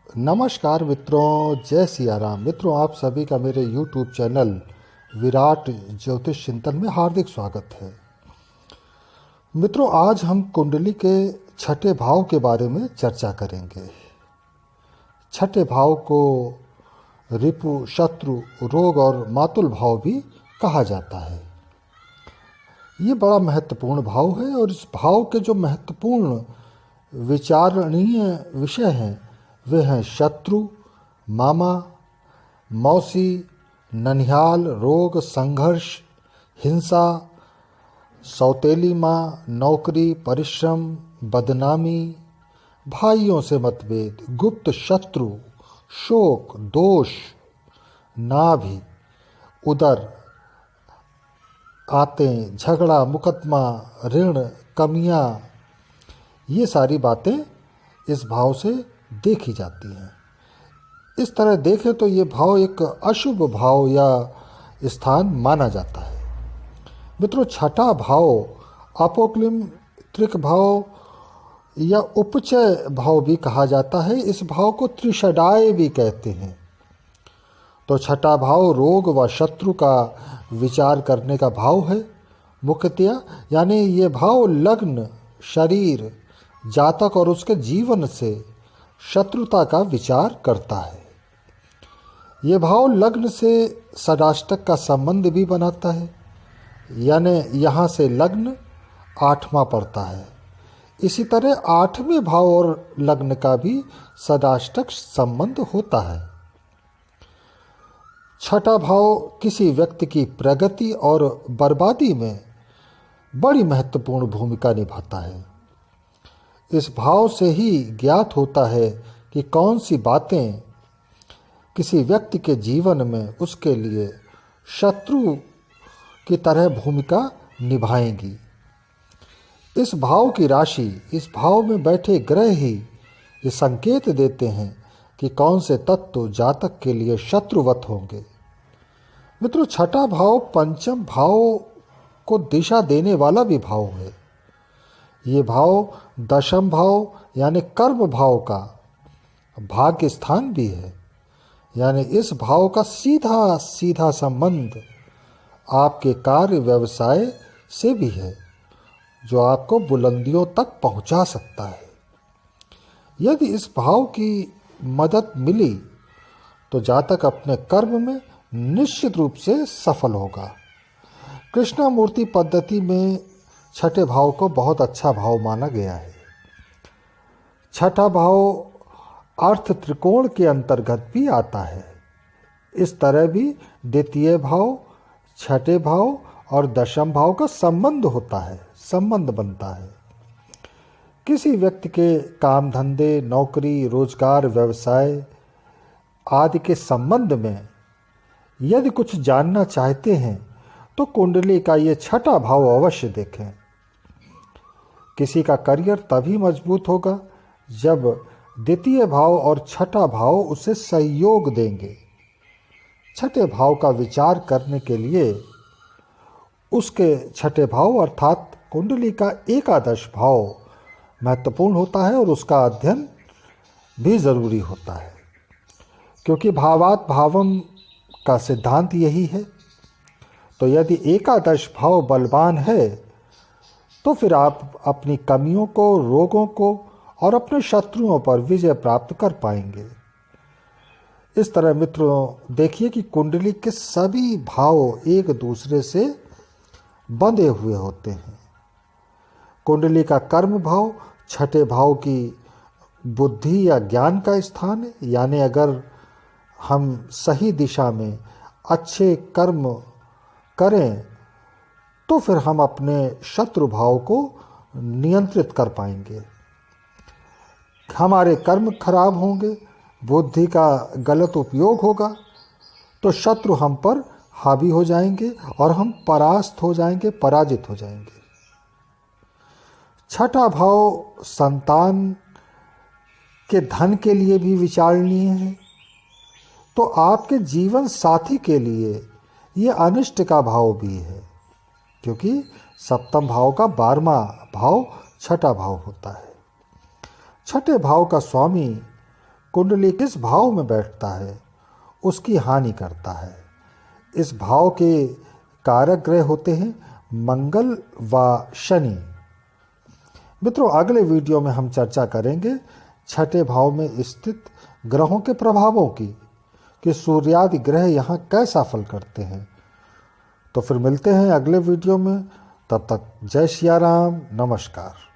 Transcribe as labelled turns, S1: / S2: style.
S1: नमस्कार मित्रों, जय सिया राम। मित्रों, आप सभी का मेरे YouTube चैनल विराट ज्योतिष चिंतन में हार्दिक स्वागत है। मित्रों, आज हम कुंडली के छठे भाव के बारे में चर्चा करेंगे। छठे भाव को रिपु, शत्रु, रोग और मातुल भाव भी कहा जाता है। ये बड़ा महत्वपूर्ण भाव है और इस भाव के जो महत्वपूर्ण विचारणीय विषय हैं वे हैं शत्रु, मामा, मौसी, ननिहाल, रोग, संघर्ष, हिंसा, सौतेली माँ, नौकरी, परिश्रम, बदनामी, भाइयों से मतभेद, गुप्त शत्रु, शोक, दोष, नाभि, उदर, आते, झगड़ा, मुकदमा, ऋण, कमियां, ये सारी बातें इस भाव से देखी जाती हैं। इस तरह देखें तो ये भाव एक अशुभ भाव या स्थान माना जाता है। मित्रों, छठा भाव अपोक्लिम्त्रिक भाव या उपचय भाव भी कहा जाता है। इस भाव को त्रिषडाय भी कहते हैं। तो छठा भाव रोग व शत्रु का विचार करने का भाव है मुख्यतया, यानी ये भाव लग्न, शरीर, जातक और उसके जीवन से शत्रुता का विचार करता है। ये भाव लग्न से षडाष्टक का संबंध भी बनाता है, यानी यहाँ से लग्न आठवां पड़ता है। इसी तरह आठवें भाव और लग्न का भी षडाष्टक संबंध होता है। छठा भाव किसी व्यक्ति की प्रगति और बर्बादी में बड़ी महत्वपूर्ण भूमिका निभाता है। इस भाव से ही ज्ञात होता है कि कौन सी बातें किसी व्यक्ति के जीवन में उसके लिए शत्रु की तरह भूमिका निभाएंगी। इस भाव की राशि, इस भाव में बैठे ग्रह ही ये संकेत देते हैं कि कौन से तत्व जातक के लिए शत्रुवत होंगे। मित्रों, छठा भाव पंचम भाव को दिशा देने वाला भी भाव है। ये भाव दशम भाव यानी कर्म भाव का भाग्य स्थान भी है, यानी इस भाव का सीधा सीधा संबंध आपके कार्य व्यवसाय से भी है, जो आपको बुलंदियों तक पहुंचा सकता है। यदि इस भाव की मदद मिली तो जातक अपने कर्म में निश्चित रूप से सफल होगा। कृष्णामूर्ति पद्धति में छठे भाव को बहुत अच्छा भाव माना गया है। छठा भाव अर्थ त्रिकोण के अंतर्गत भी आता है। इस तरह भी द्वितीय भाव, छठे भाव और दशम भाव का संबंध होता है, संबंध बनता है। किसी व्यक्ति के काम धंधे, नौकरी, रोजगार, व्यवसाय आदि के संबंध में यदि कुछ जानना चाहते हैं तो कुंडली का ये छठा भाव अवश्य देखें। किसी का करियर तभी मजबूत होगा जब द्वितीय भाव और छठा भाव उसे सहयोग देंगे। छठे भाव का विचार करने के लिए उसके छठे भाव अर्थात कुंडली का एकादश भाव महत्वपूर्ण होता है और उसका अध्ययन भी जरूरी होता है, क्योंकि भावात भावम का सिद्धांत यही है। तो यदि एकादश भाव बलवान है तो फिर आप अपनी कमियों को, रोगों को और अपने शत्रुओं पर विजय प्राप्त कर पाएंगे। इस तरह मित्रों, देखिए कि कुंडली के सभी भाव एक दूसरे से बंधे हुए होते हैं। कुंडली का कर्म भाव छठे भाव की बुद्धि या ज्ञान का स्थान है, यानी अगर हम सही दिशा में अच्छे कर्म करें तो फिर हम अपने शत्रु भाव को नियंत्रित कर पाएंगे। हमारे कर्म खराब होंगे, बुद्धि का गलत उपयोग होगा तो शत्रु हम पर हावी हो जाएंगे और हम परास्त हो जाएंगे, पराजित हो जाएंगे। छठा भाव संतान के धन के लिए भी विचारणीय है। तो आपके जीवन साथी के लिए ये अनिष्ट का भाव भी है, क्योंकि सप्तम भाव का 12वां भाव छठा भाव होता है। छठे भाव का स्वामी कुंडली किस भाव में बैठता है उसकी हानि करता है। इस भाव के कारक ग्रह होते हैं मंगल व शनि। मित्रों, अगले वीडियो में हम चर्चा करेंगे छठे भाव में स्थित ग्रहों के प्रभावों की, कि सूर्यादि ग्रह यहाँ कैसा फल करते हैं। तो फिर मिलते हैं अगले वीडियो में। तब तक जय सिया राम, नमस्कार।